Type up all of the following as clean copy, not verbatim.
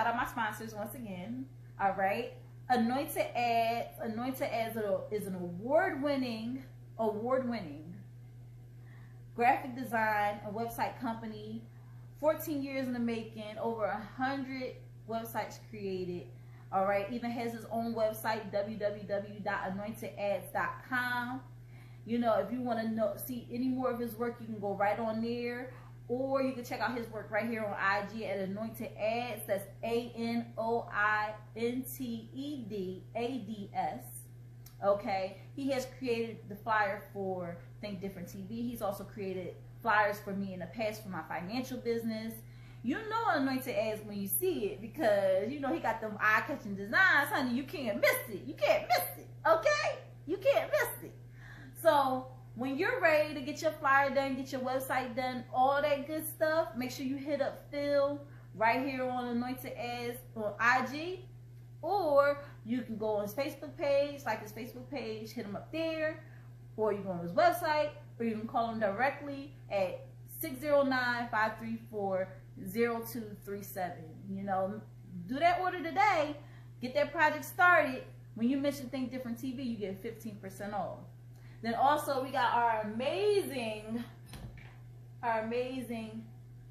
shout out my sponsors once again. All right. Anointed Ads. Anointed Ads is an award-winning graphic design and website company. 14 years in the making, over 100 websites created. All right, even has his own website, www.anointedads.com. You know, if you want to see any more of his work, you can go right on there, or you can check out his work right here on IG at Anointed Ads. That's ANOINTEDADS. Okay, he has created the flyer for Think Different TV. He's also created flyers for me in the past for my financial business. You know Anointed Ads when you see it, because you know he got them eye-catching designs, honey. You can't miss it. You can't miss it. Okay? You can't miss it. So when you're ready to get your flyer done, get your website done, all that good stuff, make sure you hit up Phil right here on Anointed Ads on IG, or you can go on his Facebook page, like his Facebook page, hit him up there, or you go on his website, or you can call him directly at 609-534-0237. You know, do that order today. Get that project started. When you mention Think Different TV, you get 15% off. Then also we got our amazing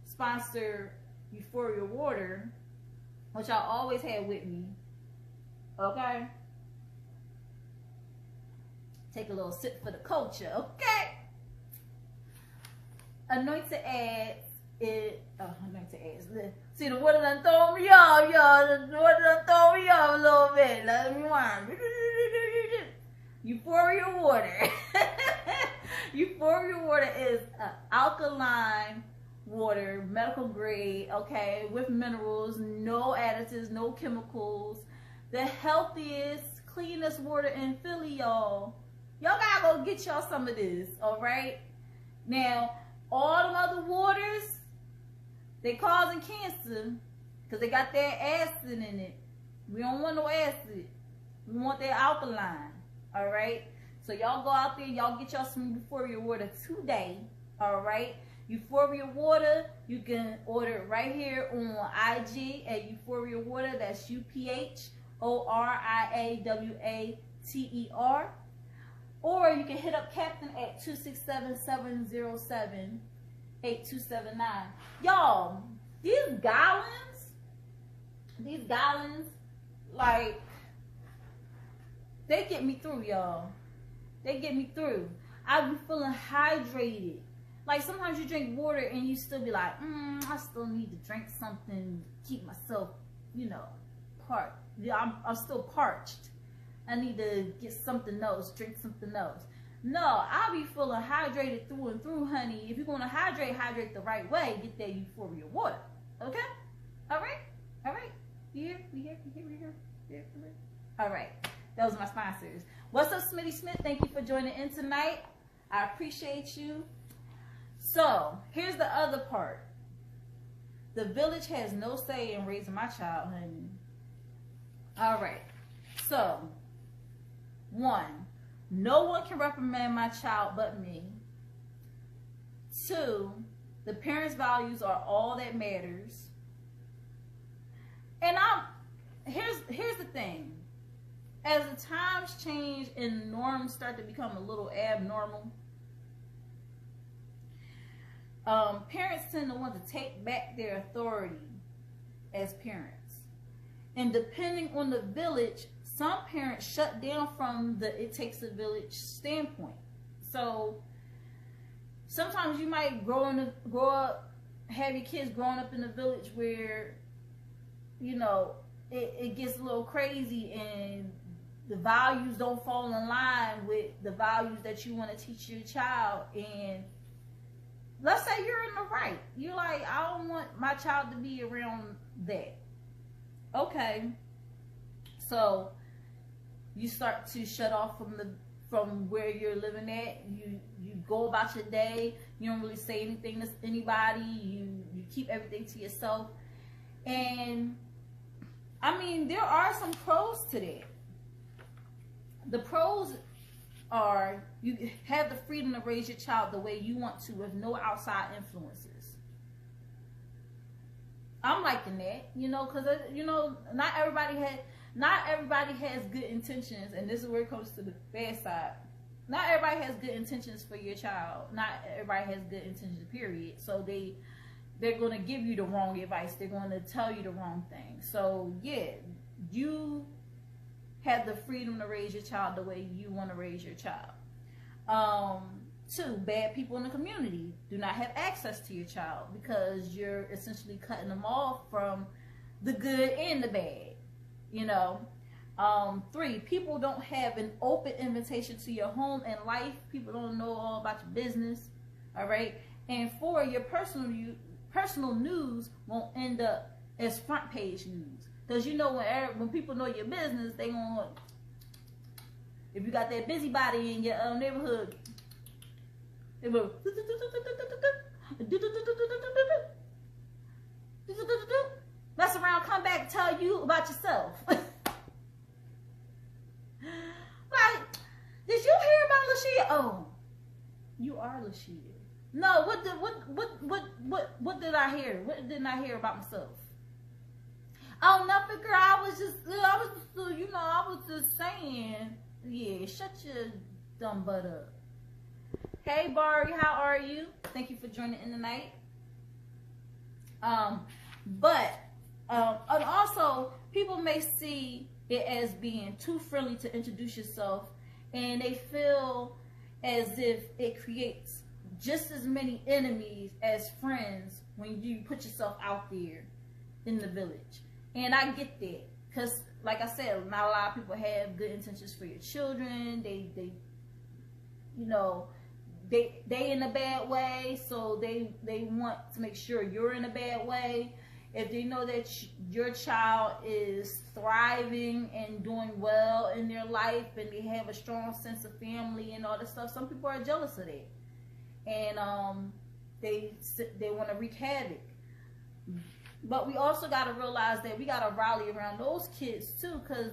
sponsor, Euphoria Water, which I always had with me. Okay? Take a little sip for the culture, okay? Anointed Ads Anointed Ads. See, the water done throw me off, y'all. The water done throw me off a little bit. Let me wind. Euphoria Water. Euphoria Water is alkaline water, medical grade, okay, with minerals, no additives, no chemicals. The healthiest, cleanest water in Philly, y'all. Y'all gotta go get y'all some of this, all right? Now, all the other waters, they causing cancer because they got that acid in it. We don't want no acid. We want that alkaline, all right? So y'all go out there, y'all get y'all some Euphoria Water today, all right? Euphoria Water, you can order it right here on IG at Euphoria Water. That's UPHORIAWATER. Or you can hit up Captain at 267-707-8279. Y'all, these gallons, like, they get me through, y'all. They get me through. I be feeling hydrated. Like, sometimes you drink water and you still be like, I still need to drink something, keep myself, you know, parched. Yeah, I'm still parched. I need to get something else, drink something else. No, I'll be feeling hydrated through and through, honey. If you're going to hydrate the right way, get that Euphoria Water. Okay? All right? All right? We here? All right. Those are my sponsors. What's up, Smitty Smith? Thank you for joining in tonight. I appreciate you. So, here's the other part. The village has no say in raising my child, honey. All right. So, 1, no one can reprimand my child but me. 2, the parents' values are all that matters. And here's the thing. As the times change and norms start to become a little abnormal, parents tend to want to take back their authority as parents. And depending on the village, some parents shut down from the it takes a village standpoint. So sometimes you might have your kids growing up in a village where, you know, it gets a little crazy and the values don't fall in line with the values that you want to teach your child. And let's say you're in the right. You're like, I don't want my child to be around that. Okay. So you start to shut off from where you're living at. You go about your day. You don't really say anything to anybody. You keep everything to yourself. And I mean, there are some pros to that. The pros are you have the freedom to raise your child the way you want to with no outside influences. I'm liking that, you know, because you know, not everybody has good intentions, and this is where it comes to the bad side. Not everybody has good intentions for your child. Not everybody has good intentions, period. So they're going to give you the wrong advice. They're going to tell you the wrong thing. So yeah, you have the freedom to raise your child the way you want to raise your child. 2, bad people in the community do not have access to your child because you're essentially cutting them off from the good and the bad, you know. 3, people don't have an open invitation to your home and life. People don't know all about your business, all right. And 4, your personal news won't end up as front page news, because you know when people know your business, they gonna, if you got that busybody in your neighborhood, they will mess around, come back, tell you about yourself. Like, did you hear about Lashia? Oh, you are Lashia. No, what did I hear? What didn't I hear about myself? Oh, nothing, girl. I was just saying. Yeah, shut your dumb butt up. Hey, Bari, how are you? Thank you for joining in tonight. And also, people may see it as being too friendly to introduce yourself, and they feel as if it creates just as many enemies as friends when you put yourself out there in the village. And I get that, because like I said, not a lot of people have good intentions for your children. They you know, they in a bad way, so they want to make sure you're in a bad way. If they know that your child is thriving and doing well in their life, and they have a strong sense of family and all that stuff, some people are jealous of that, and they want to wreak havoc. But we also got to realize that we got to rally around those kids too, because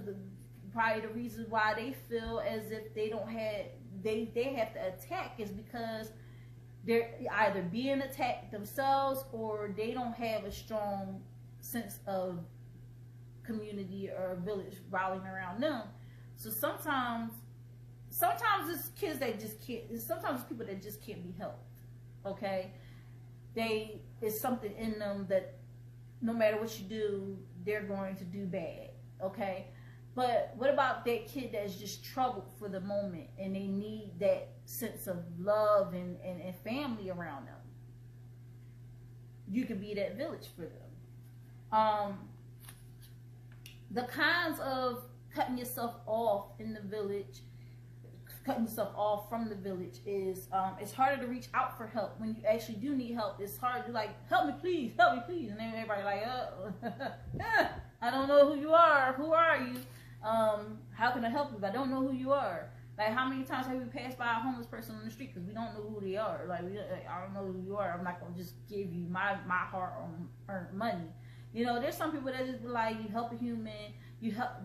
probably the reason why they feel as if they have to attack is because they're either being attacked themselves, or they don't have a strong sense of community or village rallying around them. So sometimes it's kids that just can't. Sometimes it's people that just can't be helped. Okay, it's something in them that no matter what you do, they're going to do bad. Okay. But what about that kid that's just troubled for the moment, and they need that sense of love and family around them? You can be that village for them. The kinds of cutting yourself off in the village, cutting yourself off from the village is, it's harder to reach out for help. When you actually do need help, it's hard to like, help me please, and then everybody like, I don't know who you are. Who are you? How can I help you if I don't know who you are? Like, how many times have we passed by a homeless person on the street because we don't know who they are? Like, I don't know who you are. I'm not gonna just give you my hard-earned money. You know, there's some people that just be like, you help a human,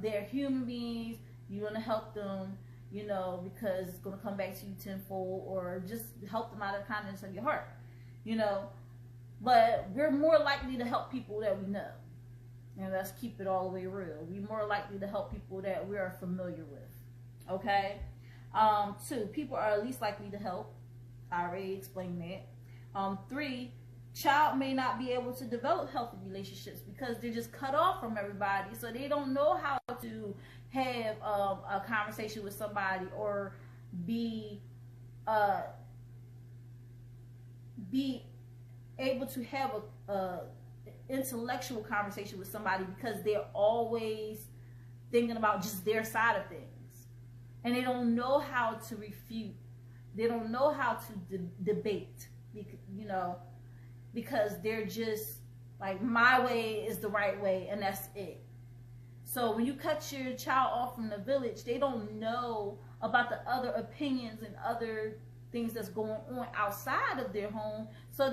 they're human beings, you want to help them, you know, because it's gonna come back to you tenfold, or just help them out of the kindness of your heart, you know. But we're more likely to help people that we know. And let's keep it all the way real. We're more likely to help people that we are familiar with. Okay? 2, people are least likely to help. I already explained that. 3, child may not be able to develop healthy relationships because they're just cut off from everybody. So they don't know how to have a conversation with somebody, or be able to have a intellectual conversation with somebody, because they're always thinking about just their side of things, and they don't know how to refute. They don't know how to debate, you know, because they're just like, my way is the right way, and that's it. So when you cut your child off from the village, they don't know about the other opinions and other things that's going on outside of their home. So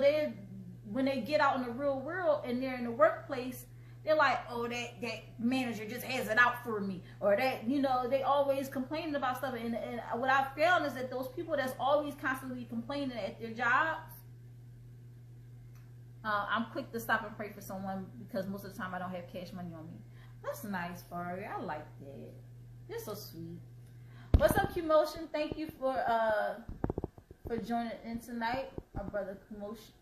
when they get out in the real world and they're in the workplace, they're like, oh, that manager just has it out for me, or that, you know, they always complaining about stuff. And what I found is that those people that's always constantly complaining at their jobs, I'm quick to stop and pray for someone because most of the time I don't have cash money on me. That's nice, Fari. I like that. You're so sweet. What's up, Commotion? Thank you for joining in tonight, my brother Commotion.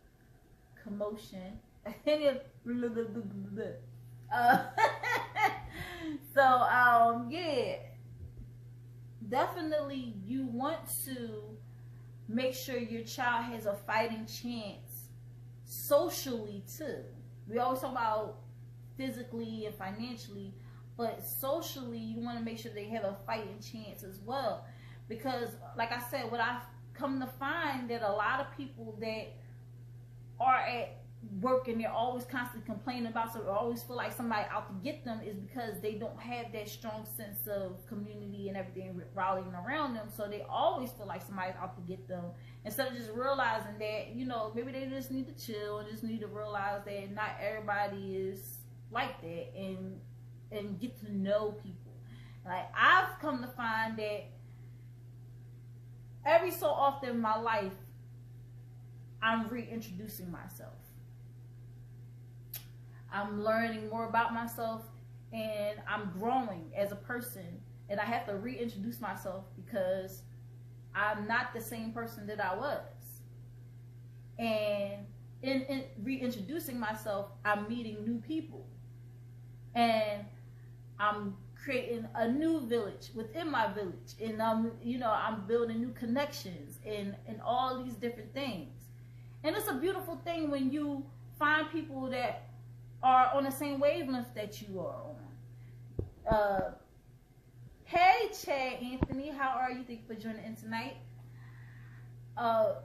Yeah, definitely you want to make sure your child has a fighting chance socially too. We always talk about physically and financially, but socially you want to make sure they have a fighting chance as well, because like I said, what I've come to find that a lot of people that are at work and they're always constantly complaining about something, or always feel like somebody out to get them, is because they don't have that strong sense of community and everything rallying around them. So they always feel like somebody's out to get them, instead of just realizing that, you know, maybe they just need to chill and just need to realize that not everybody is like that, and get to know people. Like, I've come to find that every so often in my life, I'm reintroducing myself. I'm learning more about myself, and I'm growing as a person, and I have to reintroduce myself because I'm not the same person that I was. And in reintroducing myself, I'm meeting new people, and I'm creating a new village within my village, and I'm building new connections and all these different things. And it's a beautiful thing when you find people that are on the same wavelength that you are on. Hey, Chad Anthony, how are you? Thank you for joining in tonight.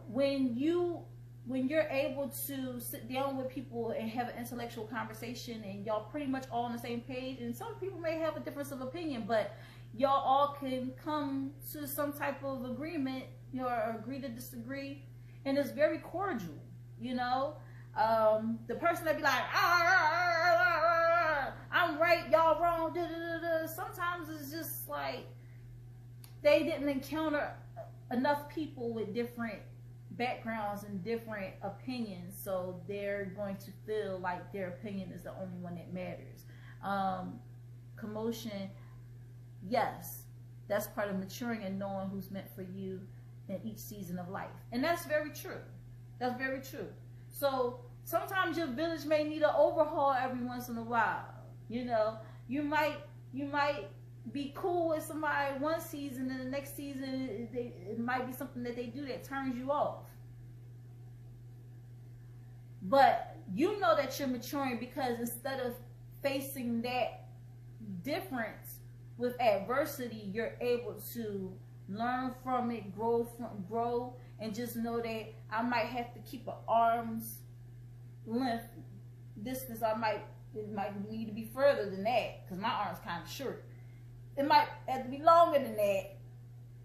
When you're able to sit down with people and have an intellectual conversation, and y'all pretty much all on the same page, and some people may have a difference of opinion, but y'all all can come to some type of agreement, or agree to disagree, and it's very cordial, you know. The person that be like, I'm right, y'all wrong, sometimes it's just like they didn't encounter enough people with different backgrounds and different opinions, so they're going to feel like their opinion is the only one that matters. Commotion, yes, that's part of maturing and knowing who's meant for you in each season of life. And that's very true. That's very true. So sometimes your village may need an overhaul every once in a while. You know, you might be cool with somebody one season, and the next season it might be something that they do that turns you off. But you know that you're maturing because instead of facing that difference with adversity, you're able to learn from it, grow, and just know that I might have to keep an arm's length distance. It might need to be further than that because my arm's kind of short. It might have to be longer than that,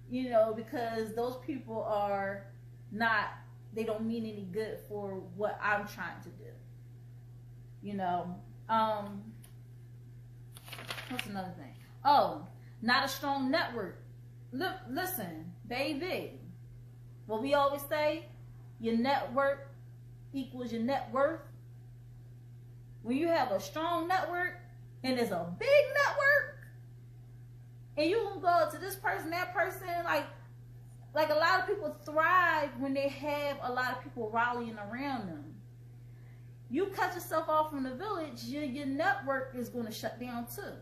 you know, because those people are not, they don't mean any good for what I'm trying to do. You know, what's another thing? Oh, not a strong network. Look, listen, baby. What we always say, your network equals your net worth. When you have a strong network and it's a big network, and you can go to this person, that person, like a lot of people thrive when they have a lot of people rallying around them. You cut yourself off from the village, your network is going to shut down too.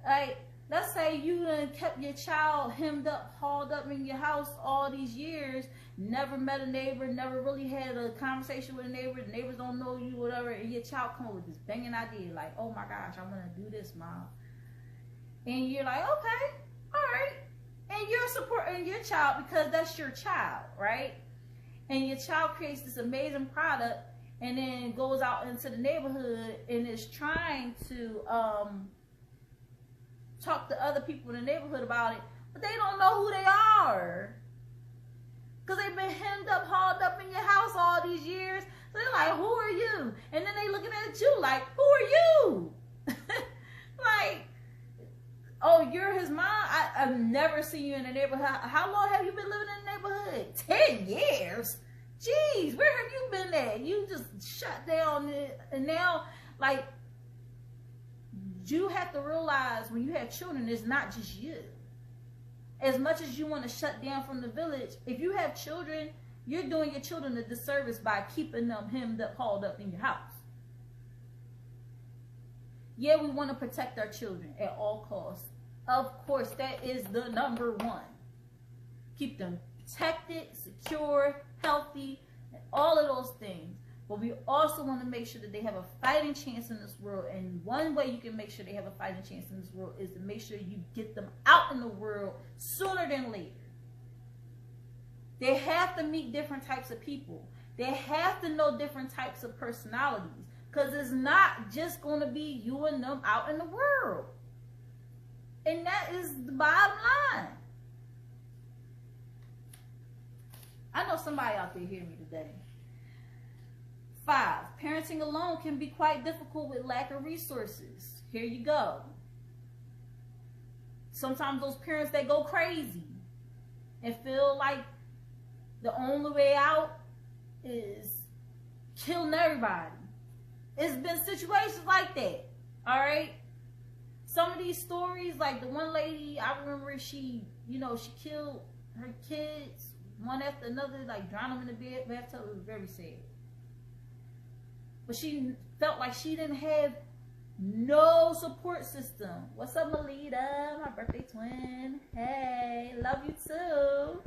Like, let's say you done kept your child hemmed up, hauled up in your house all these years, never met a neighbor, never really had a conversation with a neighbor, the neighbors don't know you, whatever, and your child come up with this banging idea, like, oh my gosh, I'm going to do this, Mom. And you're like, okay, all right. And you're supporting your child because that's your child, right? And your child creates this amazing product and then goes out into the neighborhood and is trying to talk to other people in the neighborhood about it, but they don't know who they are because they've been hemmed up, hauled up in your house all these years. So they're like, who are you? And then they looking at you like, who are you? Like, oh, you're his mom? I've never seen you in the neighborhood. How long have you been living in the neighborhood? 10 years. Jeez, where have you been at? You just shut down it. And now, like, you have to realize when you have children, it's not just you. As much as you want to shut down from the village, if you have children, you're doing your children a disservice by keeping them hemmed up, hauled up in your house. Yeah, we want to protect our children at all costs. Of course, that is the number one. Keep them protected, secure, healthy, and all of those things. But we also want to make sure that they have a fighting chance in this world. And one way you can make sure they have a fighting chance in this world is to make sure you get them out in the world sooner than later. They have to meet different types of people. They have to know different types of personalities. Because it's not just going to be you and them out in the world. And that is the bottom line. I know somebody out there hearing me today. 5, parenting alone can be quite difficult with lack of resources. Here you go. Sometimes those parents, they go crazy and feel like the only way out is killing everybody. It's been situations like that, all right? Some of these stories, like the one lady, I remember she killed her kids one after another, like drowned them in the bathtub. It was very sad. But she felt like she didn't have no support system. What's up, Melita? My birthday twin. Hey, love you too.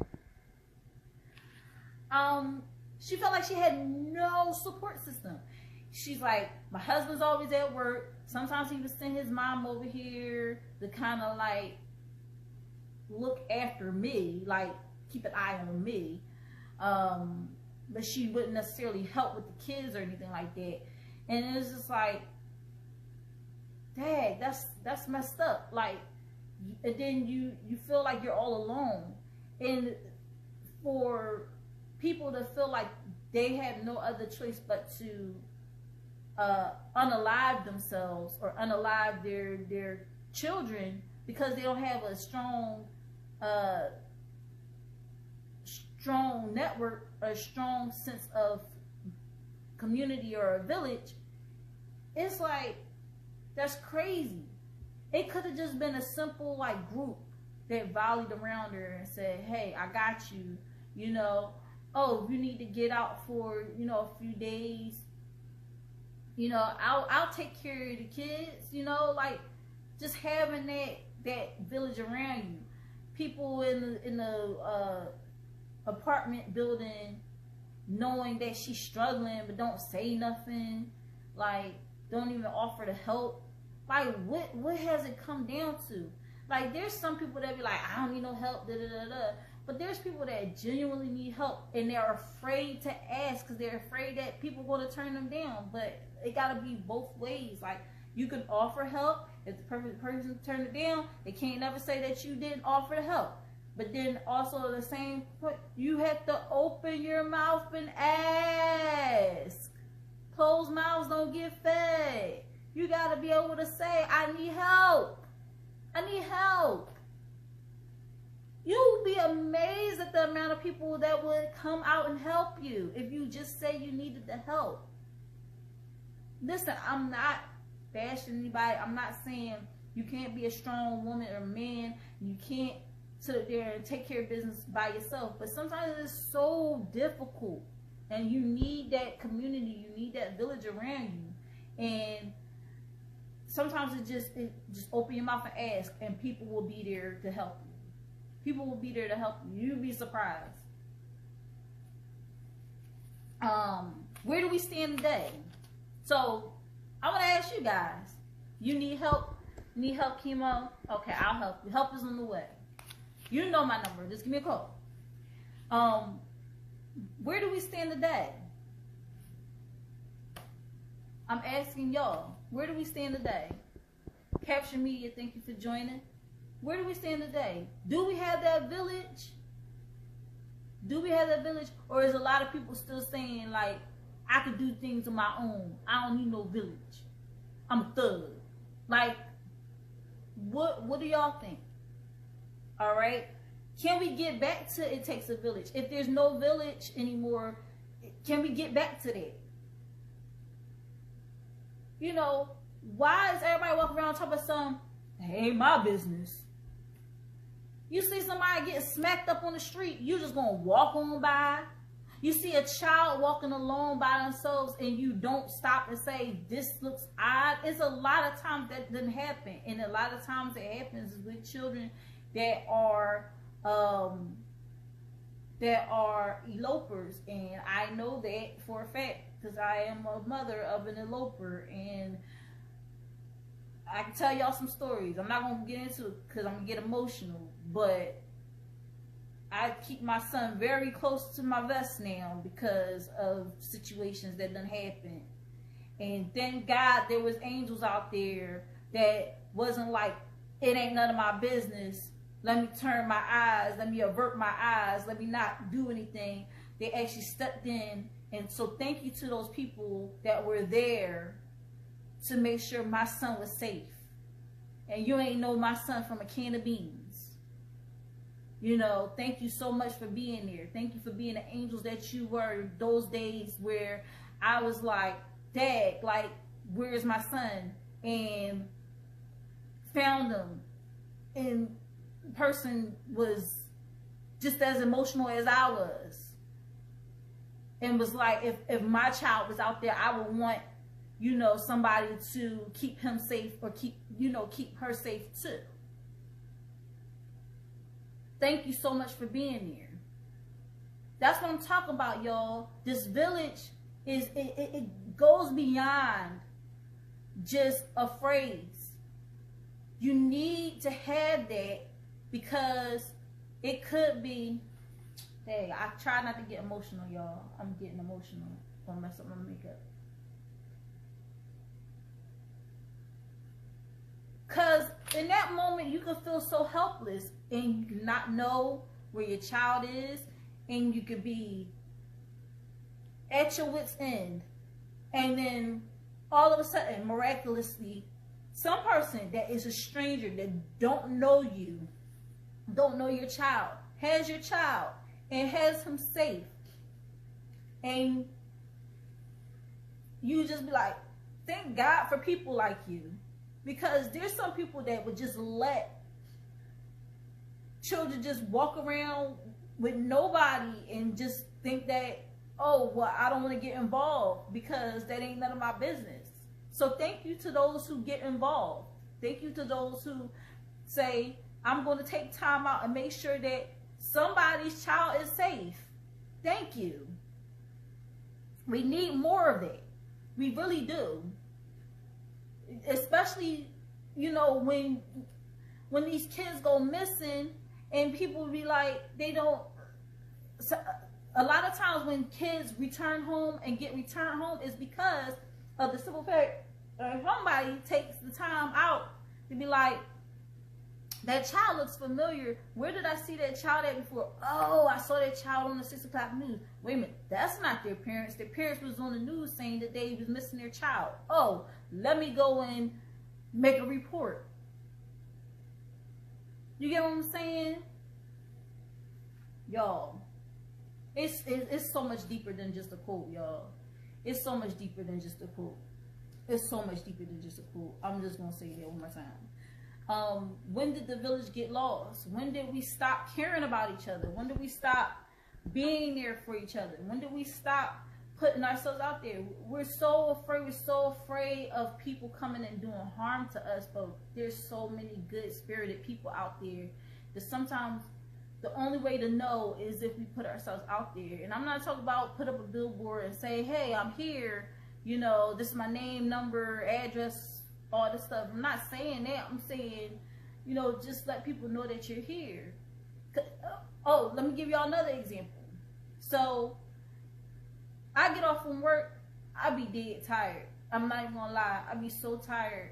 She felt like she had no support system. She's like, my husband's always at work. Sometimes he would send his mom over here to kind of like look after me, like keep an eye on me. But she wouldn't necessarily help with the kids or anything like that. And it's just like, dang, that's messed up. Like, and then you feel like you're all alone. And for people to feel like they have no other choice but to unalive themselves or unalive their children because they don't have a strong network, a strong sense of community or a village, it's like, that's crazy. It could have just been a simple like group that volleyed around her and said, hey, I got you, oh, you need to get out for a few days, I'll take care of the kids, like just having that village around you. People in the apartment building knowing that she's struggling but don't say nothing, like don't even offer to help. Like what has it come down to? Like there's some people that be like, I don't need no help, da da da da. But there's people that genuinely need help and they're afraid to ask because they're afraid that people are going to turn them down. But it got to be both ways. Like you can offer help. If the person turned it down, they can't never say that you didn't offer to help. But then also the same point, you have to open your mouth and ask. Closed mouths don't get fed. You got to be able to say, I need help. I need help. You'll be amazed at the amount of people that would come out and help you if you just say you needed the help. Listen, I'm not bashing anybody. I'm not saying you can't be a strong woman or man. You can't sit there and take care of business by yourself. But sometimes it's so difficult. And you need that community. You need that village around you. And sometimes it just open your mouth and ask. And people will be there to help you. People will be there to help you. You'll be surprised. Where do we stand today? So, I want to ask you guys. You need help? Need help, chemo? Okay, I'll help you. Help is on the way. You know my number. Just give me a call. Where do we stand today? I'm asking y'all. Where do we stand today? Caption Media, thank you for joining. Where do we stand today? Do we have that village? Do we have that village? Or is a lot of people still saying, like, I can do things on my own. I don't need no village. I'm a thug. Like, what do y'all think? All right? Can we get back to it takes a village? If there's no village anymore, Can we get back to that? You know, why is everybody walking around talking about something? It ain't my business. You see somebody getting smacked up on the street, you just gonna walk on by. You see a child walking alone by themselves and you don't stop and say, this looks odd. It's a lot of times that doesn't happen. And a lot of times it happens with children that are elopers. And I know that for a fact because I am a mother of an eloper. And I can tell y'all some stories. I'm not going to get into it because I'm going to get emotional. But I keep my son very close to my vest now because of situations that done happened. And thank God there was angels out there that wasn't like, it ain't none of my business. Let me turn my eyes. Let me avert my eyes. Let me not do anything. They actually stepped in. And so thank you to those people that were there to make sure my son was safe. And you ain't know my son from a can of beans. You know, thank you so much for being there. Thank you for being the angels that you were those days where I was like, Dad, like, where's my son? And found him. And the person was just as emotional as I was. And was like, if my child was out there, I would want, you know, somebody to keep him safe or keep her safe too. Thank you so much for being there. That's what I'm talking about, y'all. This village is, it goes beyond just a phrase. You need to have that because it could be, hey, I try not to get emotional, y'all. I'm getting emotional. Don't mess up my makeup. Because in that moment, you can feel so helpless and you not know where your child is. And you could be at your wit's end. And then all of a sudden, miraculously, some person that is a stranger that don't know you, don't know your child, has your child and has him safe. And you just be like, thank God for people like you. Because there's some people that would just let children just walk around with nobody and just think that, oh, well, I don't want to get involved because that ain't none of my business. So thank you to those who get involved. Thank you to those who say, I'm going to take time out and make sure that somebody's child is safe. Thank you. We need more of it. We really do. Especially, you know, when these kids go missing and people be like, they don't, a lot of times when kids return home and get returned home is because of the simple fact somebody takes the time out to be like, that child looks familiar. Where did I see that child at before? Oh, I saw that child on the 6 o'clock news. Wait a minute, that's not their parents. Their parents was on the news saying that they was missing their child. Oh, let me go and make a report. You get what I'm saying? Y'all, it's so much deeper than just a quote, y'all. It's so much deeper than just a quote. It's so much deeper than just a quote. I'm just going to say that one more time. When did the village get lost? When did we stop caring about each other? When did we stop being there for each other? When did we stop putting ourselves out there? We're so afraid of people coming and doing harm to us, but there's so many good spirited people out there that sometimes the only way to know is if we put ourselves out there. And I'm not talking about put up a billboard and say, hey, I'm here, you know, this is my name, number, address, all this stuff. I'm not saying that. I'm saying, you know, just let people know that you're here. Oh, let me give y'all another example. So I get off from work, I be dead tired. I'm not even gonna lie, I be so tired.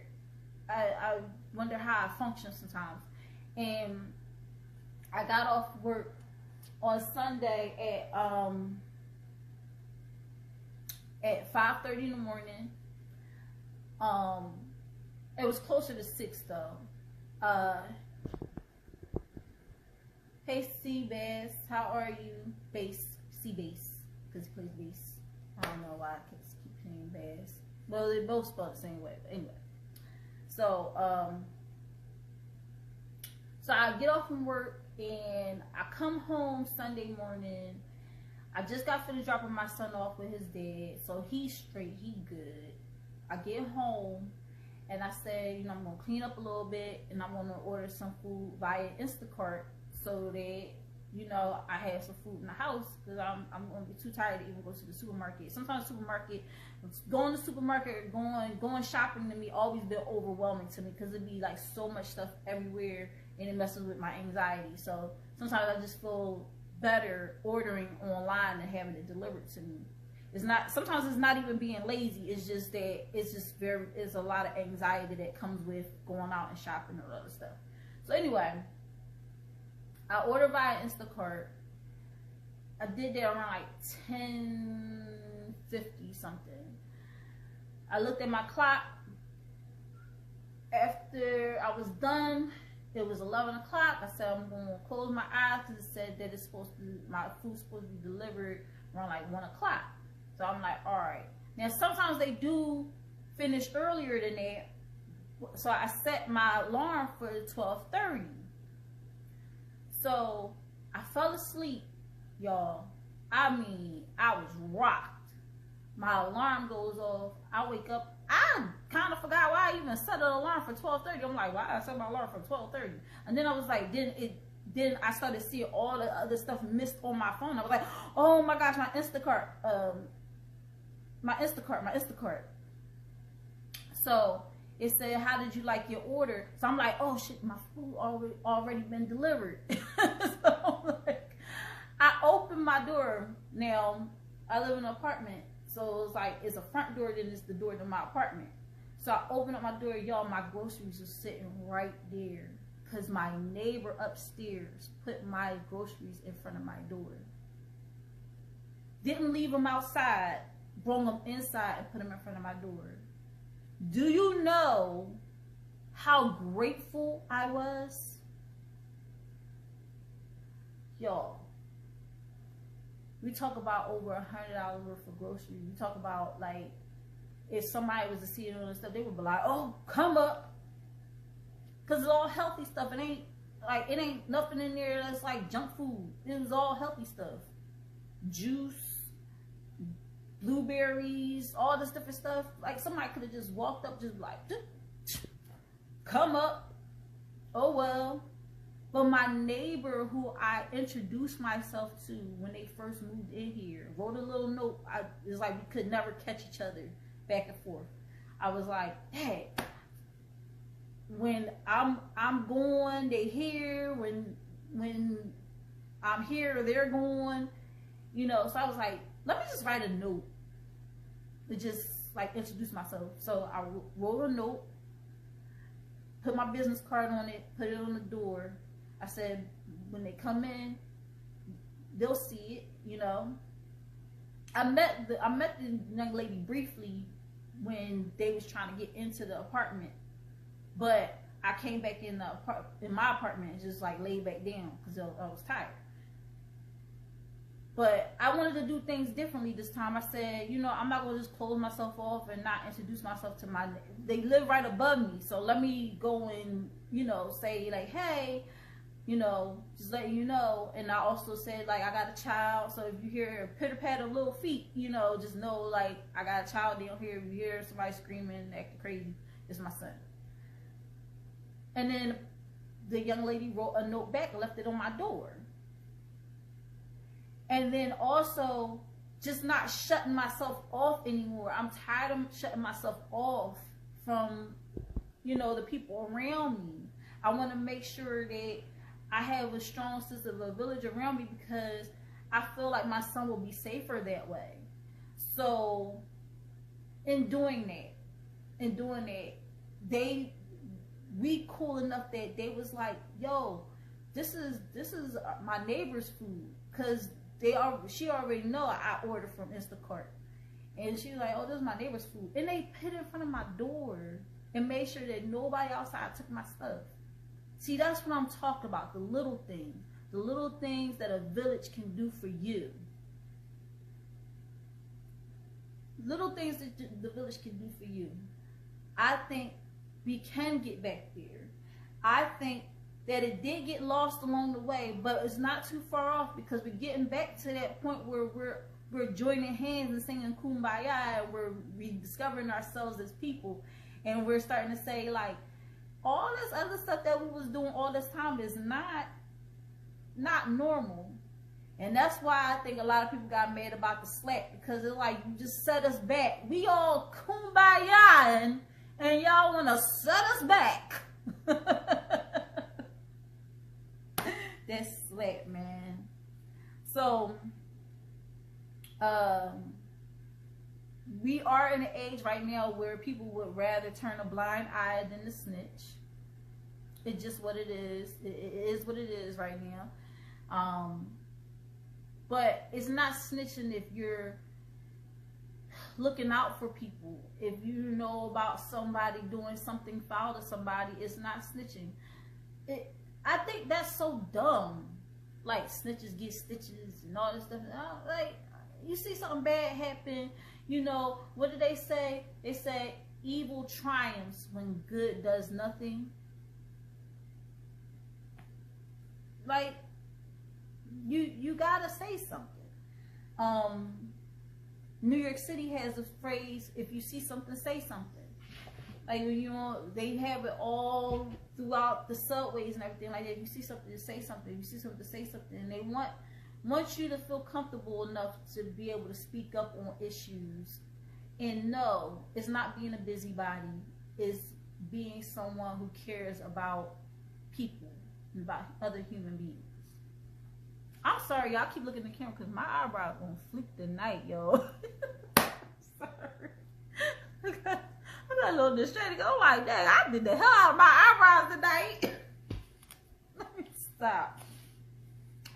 I wonder how I function sometimes. And I got off work on Sunday at 5:30 in the morning. It was closer to 6 though. Hey C Bass, how are you? Bass, C Bass, because he plays bass. I don't know why I keep saying Bass. Well, they both spelled the same way. But anyway, so so I get off from work and I come home Sunday morning. I just got finished dropping my son off with his dad, so he's straight, he good. I get home and I said, you know, I'm gonna clean up a little bit and I'm gonna order some food via Instacart so that, you know, I have some food in the house, because I'm gonna be too tired to even go to the supermarket. Sometimes going to the supermarket or going shopping to me always been overwhelming to me, because it'd be like so much stuff everywhere and it messes with my anxiety. So sometimes I just feel better ordering online and having it delivered to me. Sometimes it's not even being lazy, it's just that it's a lot of anxiety that comes with going out and shopping and other stuff. So anyway, I ordered via Instacart. I did that around like 10:50 something. I looked at my clock. After I was done, it was 11 o'clock. I said I'm going to close my eyes, because it said that my food's supposed to be delivered around like 1 o'clock. So I'm like, all right. Now sometimes they do finish earlier than that. So I set my alarm for 12:30. So I fell asleep, y'all. I mean, I was rocked. My alarm goes off. I wake up. I kind of forgot why I even set an alarm for 12:30. I'm like, why I set my alarm for 12:30? And then I was like, then I started seeing all the other stuff missed on my phone. I was like, oh my gosh, my Instacart. So it said, how did you like your order? So I'm like, oh shit, my food already been delivered. So like, I opened my door. Now I live in an apartment, so it's like, it's a front door, then it's the door to my apartment. So I opened up my door, y'all, my groceries are sitting right there, because my neighbor upstairs put my groceries in front of my door. Didn't leave them outside, brought them inside and put them in front of my door. Do you know how grateful I was? Y'all, we talk about over $100 worth of groceries. We talk about, like, if somebody was to see it on the stuff, they would be like, oh, come up. Because it's all healthy stuff. It ain't nothing in there that's like junk food. It was all healthy stuff. Juice, blueberries, all this different stuff. Like, somebody could have just walked up, just like, come up. Oh well. But my neighbor, who I introduced myself to when they first moved in here, wrote a little note. It's like we could never catch each other back and forth. I was like, hey, when I'm going, they here. When I'm here, they're going. You know, so I was like, let me just write a note to just like introduce myself. So I wrote a note, put my business card on it, put it on the door. I said, when they come in, they'll see it, you know. I met the young lady briefly when they was trying to get into the apartment, but I came back in my apartment and just like laid back down because I was tired. But I wanted to do things differently this time. I said, you know, I'm not going to just close myself off and not introduce myself to they live right above me. So let me go and, you know, say like, hey, you know, just letting you know. And I also said, like, I got a child. So if you hear a pitter patter of little feet, you know, just know, like, I got a child down here. If you hear somebody screaming, acting crazy, it's my son. And then the young lady wrote a note back and left it on my door. And then also just not shutting myself off anymore. I'm tired of shutting myself off from, you know, the people around me. I want to make sure that I have a strong sense of a village around me, because I feel like my son will be safer that way. So in doing that, we cool enough that they was like, yo, this is my neighbor's food, because she already know I ordered from Instacart. And she was like, oh, this is my neighbor's food. And they put it in front of my door and made sure that nobody outside took my stuff. See, that's what I'm talking about, the little things that a village can do for you. little things that the village can do for you. I think we can get back there. I think that it did get lost along the way, but it's not too far off, because we're getting back to that point where we're joining hands and singing Kumbaya, and we're rediscovering ourselves as people, and we're starting to say, like, all this other stuff that we was doing all this time is not normal. And that's why I think a lot of people got mad about the slap, because it's like, you just set us back. We all Kumbaya, and y'all want to set us back. That's slap, man. So, we are in an age right now where people would rather turn a blind eye than to snitch. It's just what it is. It is what it is right now. But it's not snitching if you're looking out for people. If you know about somebody doing something foul to somebody, it's not snitching. I think that's so dumb. Like, snitches get stitches and all this stuff. Like, you see something bad happen, you know, what do they say? They say evil triumphs when good does nothing. Like, you gotta say something. New York City has a phrase, if you see something, say something. Like, you know, they have it all throughout the subways and everything like that. If you see something, to say something. If you see something, to say something. And they want you to feel comfortable enough to be able to speak up on issues. And no, it's not being a busybody. It's being someone who cares about people, about other human beings. I'm sorry, y'all keep looking at the camera because my eyebrows gonna flick tonight, yo. Sorry. I got a little distracted. I'm like, dang, I did the hell out of my eyebrows tonight. Let me stop.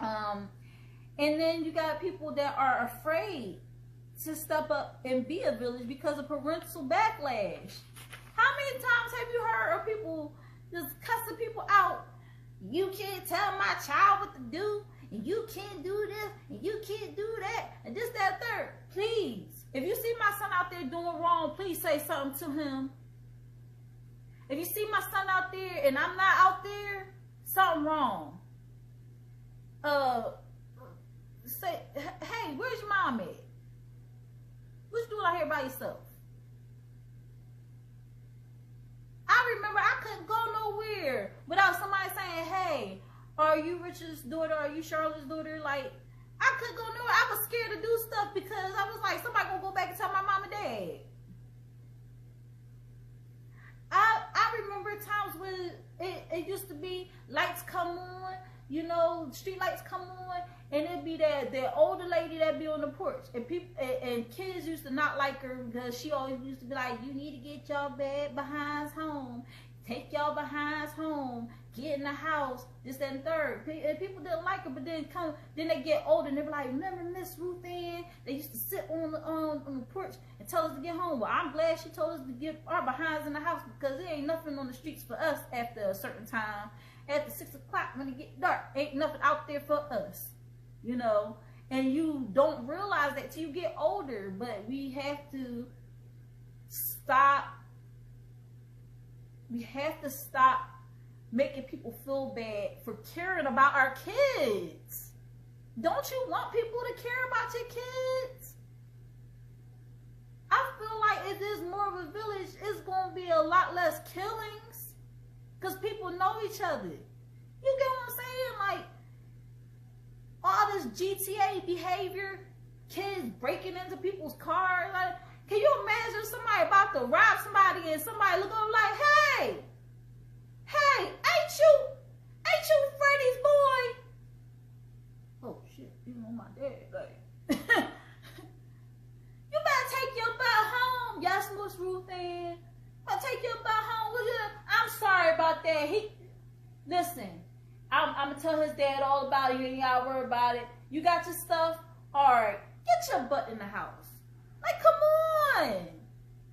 And then you got people that are afraid to step up and be a village because of parental backlash. How many times have you heard of people just cussing people out? You can't tell my child what to do, and you can't do this, and you can't do that, and this, that, third. Please, if you see my son out there doing wrong, please say something to him. If you see my son out there and I'm not out there, something wrong. Say, hey, where's your mom at? What you doing out here by yourself? I remember I couldn't go nowhere without somebody saying, hey, are you Richard's daughter? Are you Charlotte's daughter? Like, I couldn't go nowhere. I was scared to do stuff because I was like, somebody gonna go back and tell my mom and dad. I remember times when it used to be lights come on, you know, street lights come on, and it'd be that older lady that'd be on the porch, and people and kids used to not like her because she always used to be like, you need to get y'all bad behinds home, take y'all behinds home, get in the house, this, that, and third. And people didn't like her, but then they get older and they be like, remember Miss Ruth Ann? They used to sit on the porch and tell us to get home. Well, I'm glad she told us to get our behinds in the house because there ain't nothing on the streets for us after a certain time. After 6 o'clock when it get dark, ain't nothing out there for us, you know. And you don't realize that till you get older, but we have to stop. We have to stop making people feel bad for caring about our kids. Don't you want people to care about your kids? I feel like if there's more of a village, it's going to be a lot less killings because people know each other. You get what I'm saying? Like, all this GTA behavior, kids breaking into people's cars. Like, can you imagine somebody about to rob somebody and somebody look over like, hey, ain't you Freddy's boy? Oh shit, you know my dad, like, you better take your butt home. Yes, Miss Ruth Ann. Better take your butt home. I'm sorry about that. Listen, I'm gonna tell his dad all about it. You ain't gotta worry about it. You got your stuff? Alright, get your butt in the house. Like, come on.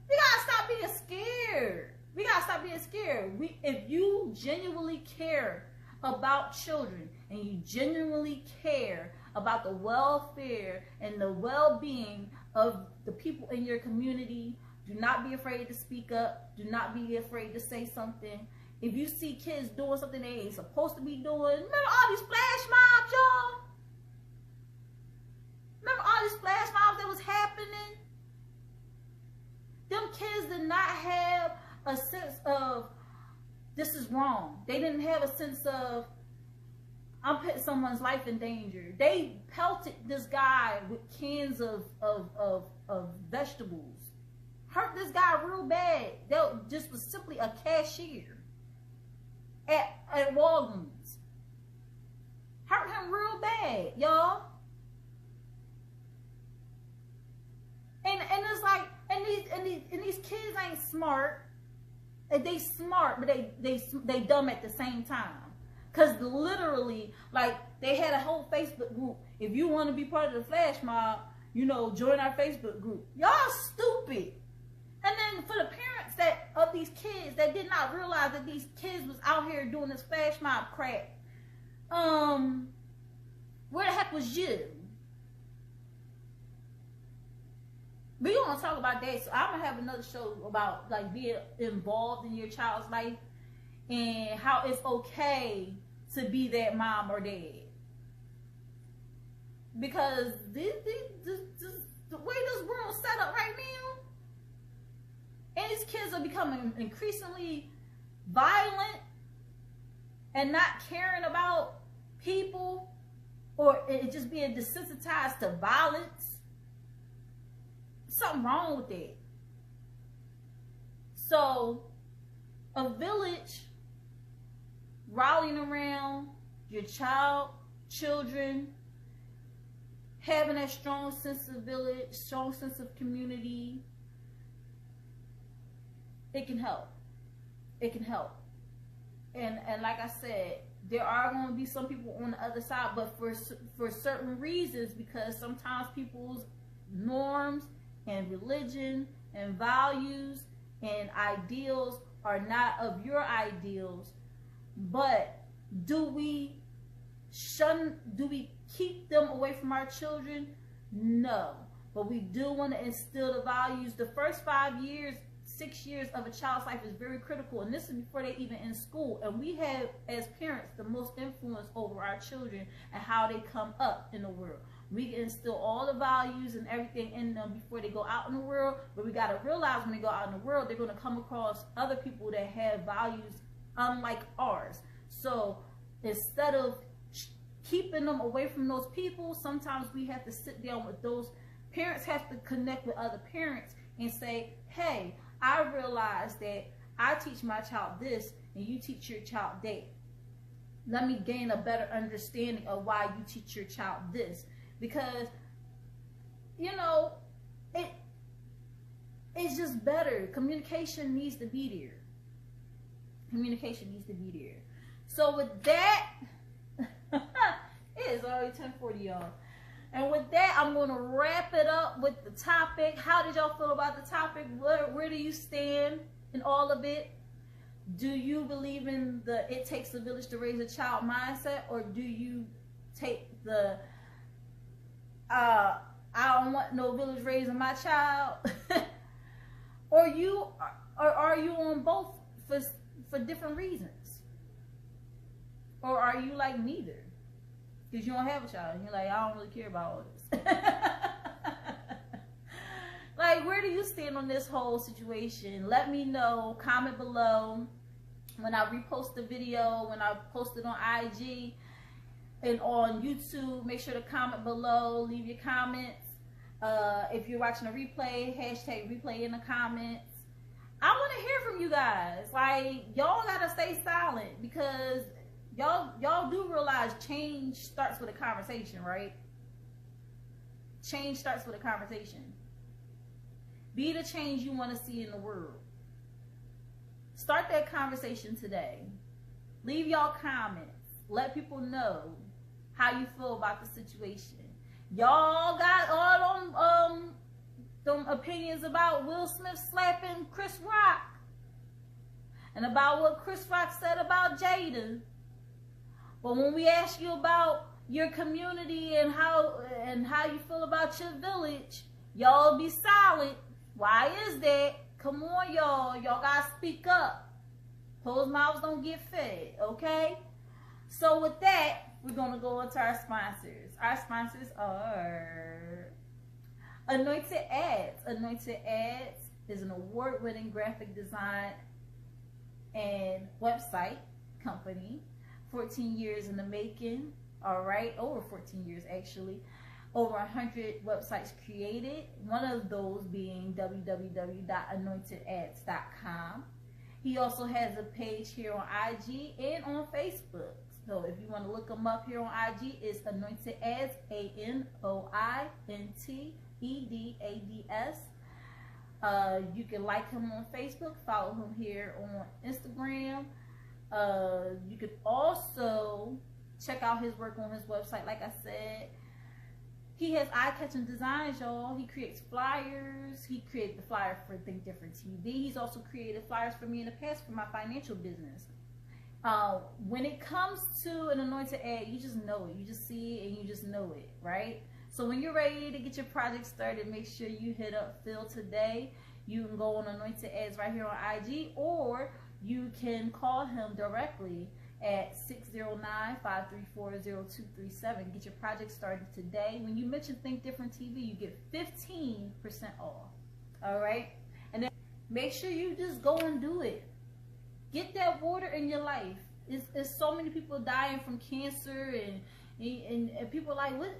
We gotta stop being scared. We gotta stop being scared. If you genuinely care about children and you genuinely care about the welfare and the well-being of the people in your community. Do not be afraid to speak up. Do not be afraid to say something. If you see kids doing something they ain't supposed to be doing, remember all these flash mobs, y'all? Remember all these flash mobs that was happening? Them kids did not have a sense of, this is wrong. They didn't have a sense of, I'm putting someone's life in danger. They pelted this guy with cans of vegetables. Hurt this guy real bad. That just was simply a cashier at Walgreens. Hurt him real bad, y'all. And it's like, and these kids ain't smart. They smart, but they dumb at the same time. Cause literally, like, they had a whole Facebook group. If you want to be part of the flash mob, you know, join our Facebook group. Y'all stupid. And then for the parents of these kids that did not realize that these kids was out here doing this flash mob crap, where the heck was you? We gonna talk about that. So I'm gonna have another show about like being involved in your child's life and how it's okay to be that mom or dad. Because the way this world's set up right now, and these kids are becoming increasingly violent and not caring about people, or it just being desensitized to violence. Something wrong with that. So a village rallying around your children, having that strong sense of village, strong sense of community, it can help. It can help. And like I said, there are going to be some people on the other side, but for certain reasons, because sometimes people's norms and religion and values and ideals are not of your ideals. But do we keep them away from our children? No. But we do want to instill the values. The first 5 years, 6 years of a child's life is very critical, and this is before they even in school. And we have, as parents, the most influence over our children and how they come up in the world. We can instill all the values and everything in them before they go out in the world, but we got to realize when they go out in the world, they're going to come across other people that have values unlike ours. So instead of keeping them away from those people, sometimes we have to sit down with those parents, have to connect with other parents and say, hey, I realize that I teach my child this and you teach your child that. Let me gain a better understanding of why you teach your child this. Because, you know, it's just better. Communication needs to be there. Communication needs to be there. So with that, it is already 10:40, y'all. And with that, I'm going to wrap it up with the topic. How did y'all feel about the topic? Where do you stand in all of it? Do you believe in the it takes a village to raise a child mindset? Or do you take the I don't want no village raising my child? Or are you on both for different reasons? Or are you like neither? Because you don't have a child and you're like, I don't really care about all this. Like, where do you stand on this whole situation? Let me know. Comment below. When I repost the video, when I post it on IG and on YouTube, make sure to comment below. Leave your comments. If you're watching a replay, hashtag replay in the comments. I want to hear from you guys. Like, y'all gotta stay silent, because y'all do realize change starts with a conversation, right? Change starts with a conversation. Be the change you want to see in the world. Start that conversation today. Leave y'all comments. Let people know how you feel about the situation. Y'all got all them opinions about Will Smith slapping Chris Rock, and about what Chris Rock said about Jada. But when we ask you about your community and how you feel about your village, Y'all be silent. Why is that? Come on, y'all. Y'all gotta speak up. Closed mouths don't get fed, okay? So with that, we're gonna go into our sponsors. Our sponsors are Anointed Ads. Anointed Ads is an award-winning graphic design and website company. 14 years in the making. All right, over 14 years actually. Over 100 websites created, one of those being www.anointedads.com. He also has a page here on IG and on Facebook. So if you want to look him up here on IG, it's Anointed Ads, ANOINTEDADS. You can like him on Facebook, follow him here on Instagram. You could also check out his work on his website, like I said. He has eye-catching designs, y'all. He creates flyers. He created the flyer for Think Different TV. He's also created flyers for me in the past for my financial business. When it comes to an anointed ad, you just know it. You just see it and you just know it, right? So when you're ready to get your project started, make sure you hit up Phil today. You can go on Anointed Ads right here on IG, or you can call him directly at 609-534-0237. Get your project started today. When you mention Think Different TV, you get 15% off. All right? And then make sure you just go and do it. Get that water in your life. It's so many people dying from cancer, and people like, what?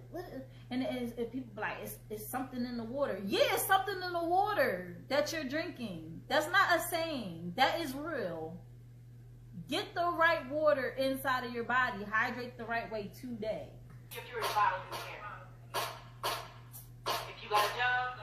And people like, it's something in the water. Yeah, it's something in the water that you're drinking. That's not a saying. That is real. Get the right water inside of your body. Hydrate the right way today. If you're a bottle in there. If you got a job,